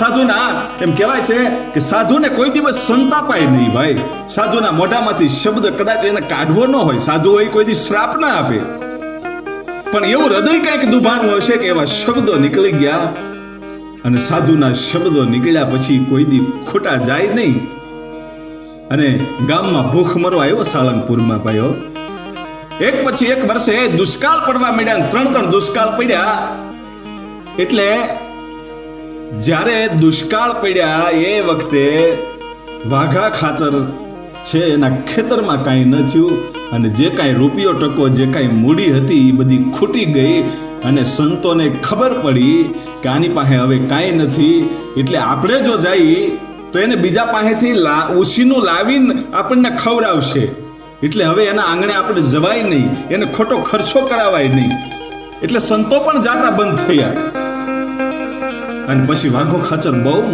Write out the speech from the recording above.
સાધુના એમ કહેવાય છે કે સાધુને કોઈ દિવસ સંતાપાય નહીં ભાઈ. સાધુના મોઢામાંથી શબ્દ કદાચ એને કાઢવો ન હોય, સાધુ હોય કોઈ દિવસ શ્રાપ ના આપે, પણ એવું હૃદય કંઈક દુભાણું હશે કે એવા શબ્દો નીકળી ગયા, અને સાધુના શબ્દો નીકળ્યા પછી કોઈ દી ખોટા જાય નહીં. અને ગામમાં ભૂખ મરો આવ્યો સાળંગપુરમાં ભાઈઓ. એક પછી એક વર્ષે દુષ્કાળ પડવા માંડ્યા, 3 દુષ્કાળ પડ્યા. એટલે જ્યારે દુષ્કાળ પડ્યા એ વખતે વાઘા ખાચર છે એના ખેતરમાં કાંઈ ન થયું, અને જે કાંઈ રૂપિયો ટકો જે કાંઈ મૂડી હતી એ બધી ખૂટી ગઈ. અને સંતોને ખબર પડી કે આની પાસે હવે કાંઈ નથી, એટલે આપણે જો જઈએ તો એને બીજા પાસેથી ઉછીનું લાવીને આપણને ખવડાવશે, એટલે હવે એના આંગણે આપણે જવાય નહીં, એને ખોટો ખર્ચો કરાવાય નહીં. એટલે સંતો પણ જાતા બંધ થયા. અને પછી વાઘો ખાચર બહુ